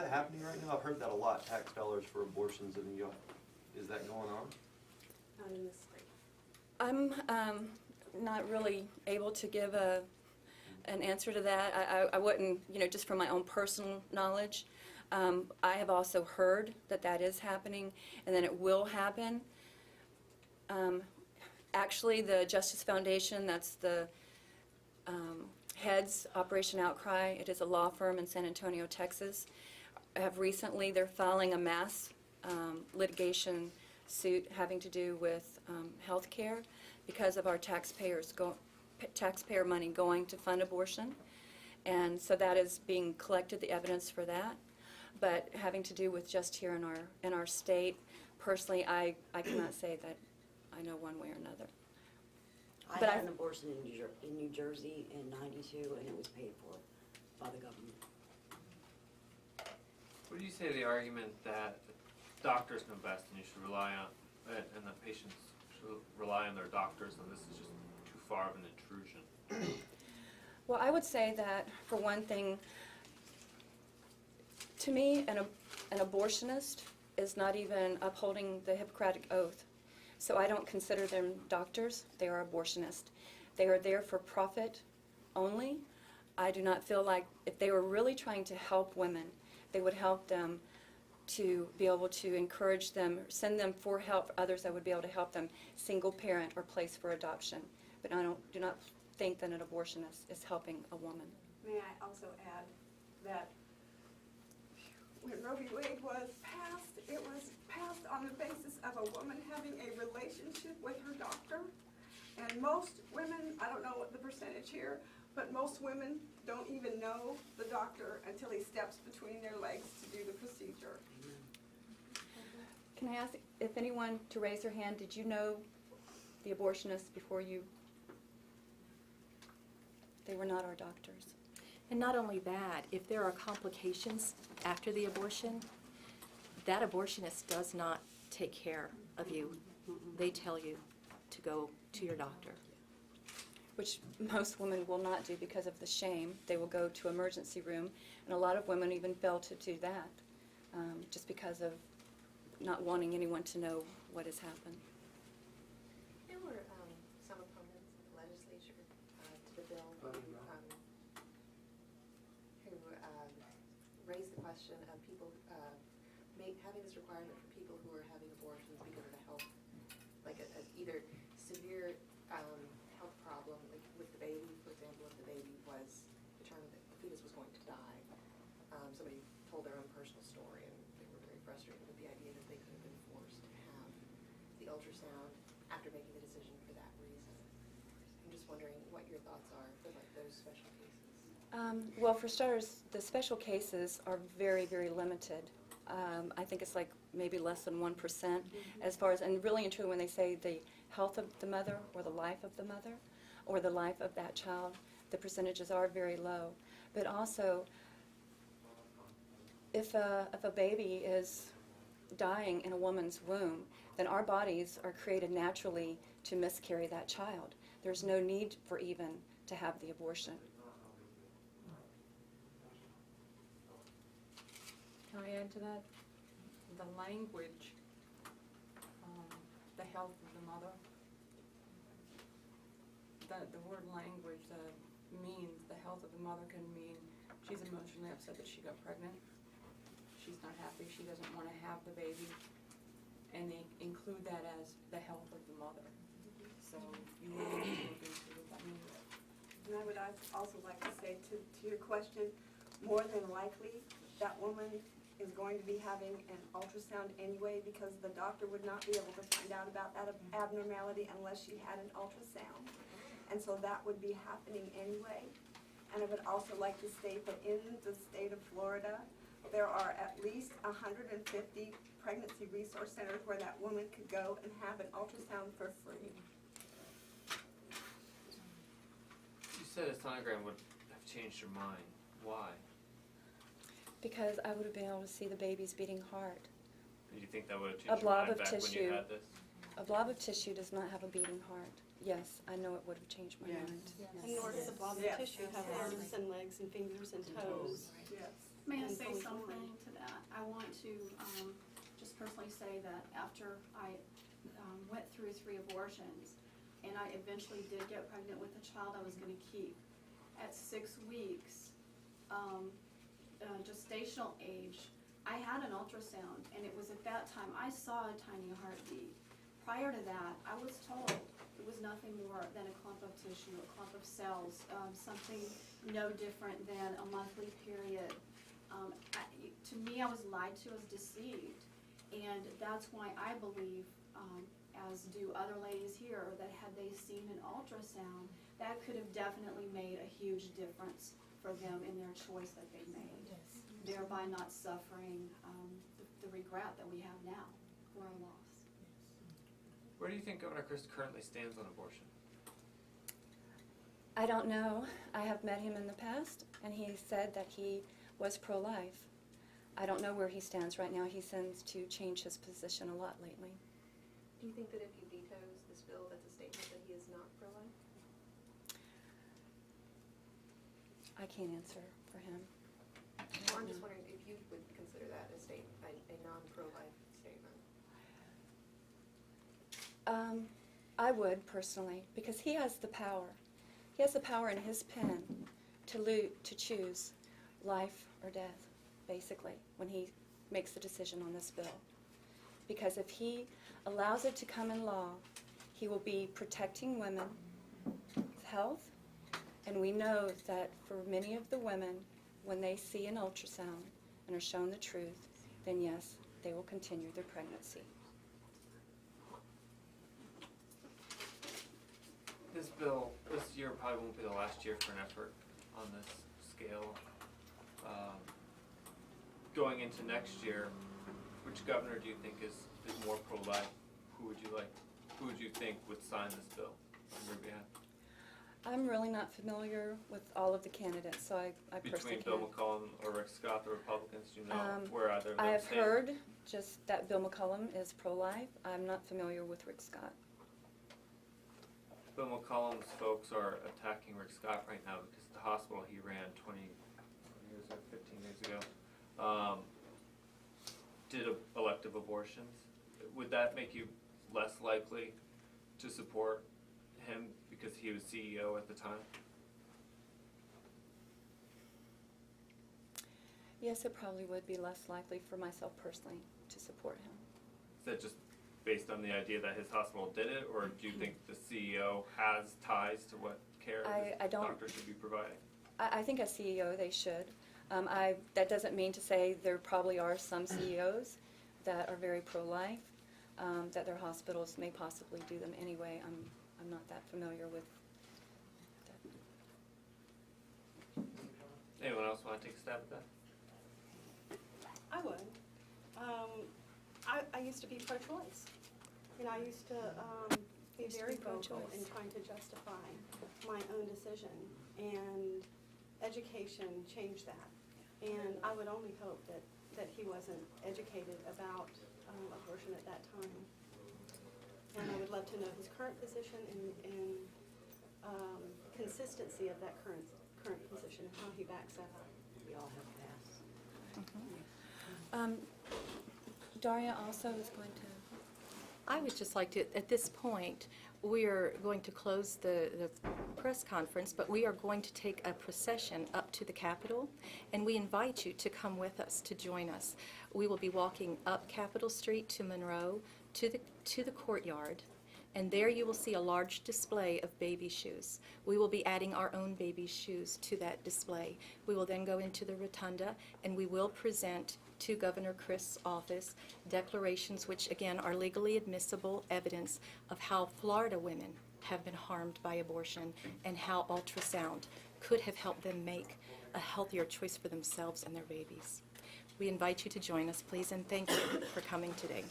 that happening right now? I've heard that a lot, tax dollars for abortions in New York. Is that going on? Not in this state. I'm not really able to give an answer to that. I wouldn't, just from my own personal knowledge. I have also heard that that is happening and that it will happen. Actually, the Justice Foundation, that's the heads Operation Outcry. It is a law firm in San Antonio, Texas. They're filing a mass litigation suit having to do with health care because of our taxpayer money going to fund abortion. And so that is being collected, the evidence for that. But having to do with just here in our state, personally, I cannot say that I know one way or another. I had an abortion in New Jersey in '92, and it was paid for by the government. What do you say to the argument that doctors know best and you should rely on, and that patients should rely on their doctors, and this is just too far of an intrusion? Well, I would say that, for one thing, to me, an abortionist is not even upholding the Hippocratic Oath. So I don't consider them doctors. They are abortionists. They are there for profit only. I do not feel like if they were really trying to help women, they would help them to be able to encourage them, send them for help for others that would be able to help them, single parent or place for adoption. But I do not think that an abortionist is helping a woman. May I also add that when Roe v. Wade was passed, it was passed on the basis of a woman having a relationship with her doctor. And most women, I don't know what the percentage here, but most women don't even know the doctor until he steps between their legs to do the procedure. Can I ask if anyone to raise their hand, did you know the abortionists before you? They were not our doctors. And not only that, if there are complications after the abortion, that abortionist does not take care of you. They tell you to go to your doctor. Which most women will not do because of the shame. They will go to emergency room, and a lot of women even fail to do that just because of not wanting anyone to know what has happened. There were some opponents in the legislature to the bill who raised the question of people having this requirement for people who are having abortions because of a health, like either severe health problem, like with the baby, for example, if the baby was determined that the fetus was going to die. Somebody told their own personal story, and they were very frustrated with the idea that they could have been forced to have the ultrasound after making the decision for that reason. I'm just wondering what your thoughts are for like those special cases. Well, for starters, the special cases are very, very limited. I think it's like maybe less than 1% as far as, and really and truly when they say the health of the mother or the life of the mother or the life of that child, the percentages are very low. But also, if a baby is dying in a woman's womb, then our bodies are created naturally to miscarry that child. There's no need for even to have the abortion. Can I add to that? The language, the health of the mother, the word language means the health of the mother can mean she's emotionally upset that she got pregnant, she's not happy, she doesn't want to have the baby, and they include that as the health of the mother. So you really need to look into what that means. And I would also like to say to your question, more than likely that woman is going to be having an ultrasound anyway because the doctor would not be able to find out about that abnormality unless she had an ultrasound. And so that would be happening anyway. And I would also like to state that in the state of Florida, there are at least 150 pregnancy resource centers where that woman could go and have an ultrasound for free. You said a sonogram would have changed your mind. Why? Because I would have been able to see the baby's beating heart. Do you think that would have A changed your blob mind of back when tissue. you had this? A blob of tissue does not have a beating heart. Yes, I know it would have changed my mind. And nor does a blob of Yes. tissue have arms and legs and fingers and toes. Yes. May I And say fully something formed. to that? personally say that after I went through 3 abortions, and I eventually did get pregnant with a child I was going to keep, at 6 weeks, gestational age, I had an ultrasound, and it was at that time I saw a tiny heartbeat. Prior to that, I was told it was nothing more than a clump of tissue, a clump of cells, something no different than a monthly period. To me, I was lied to, I was deceived, and that's why I believe, as do other ladies here, that had they seen an ultrasound, that could have definitely made a huge difference for them in their choice that they made, thereby not suffering the regret that we have now for our loss. Where do you think Governor Christ currently stands on abortion? I don't know. I have met him in the past, and he said that he was pro-life. I don't know where he stands right now. He seems to change his position a lot lately. Do you think that if he vetoes this bill, that's a statement that he is not pro-life? I can't answer for him. Well, I'm just wondering if you would consider that a statement, a non-pro-life statement. I would personally, because he has the power. He has the power in his pen to choose life or death, basically, when he makes the decision on this bill. Because if he allows it to come in law, he will be protecting women's health, and we know that for many of the women, when they see an ultrasound and are shown the truth, then yes, they will continue their pregnancy. This bill, this year probably won't be the last year for an effort on this scale. Going into next year, which governor do you think is more pro-life? Who would you think would sign this bill on your behalf? I'm really not familiar with all of the candidates, so I personally Between can't. Bill McCollum or Rick Scott, the Republicans, do you know where either of them I have stand? heard just that Bill McCollum is pro-life. I'm not familiar with Rick Scott. Bill McCollum's folks are attacking Rick Scott right now because the hospital he ran 20 years or 15 years ago did elective abortions. Would that make you less likely to support him because he was CEO at the time? Yes, it probably would be less likely for myself personally to support him. Is that just based on the idea that his hospital did it, or do you think the CEO has ties to what care I don't- doctors should be providing? I think as CEO they should. That doesn't mean to say there probably are some CEOs that are very pro-life, that their hospitals may possibly do them anyway. I'm not that familiar with that. Anyone else want to take a stab at that? I would. I used to be pro-choice. You know, I used to be Used to very be vocal pro-choice. in trying to justify my own decision, and education changed that. And I would only hope that he wasn't educated about abortion at that time. And I would love to know his current position and consistency of that current position, and how he backs that up. We all have past. Daria also is going to. I would just like to, at this point, we are going to close the press conference, but we are going to take a procession up to the Capitol, and we invite you to come with us, to join us. We will be walking up Capitol Street to Monroe, to the courtyard, and there you will see a large display of baby shoes. We will be adding our own baby shoes to that display. We will then go into the rotunda, and we will present to Governor Christ's office declarations which, again, are legally admissible evidence of how Florida women have been harmed by abortion and how ultrasound could have helped them make a healthier choice for themselves and their babies. We invite you to join us, please, and thank you for coming today.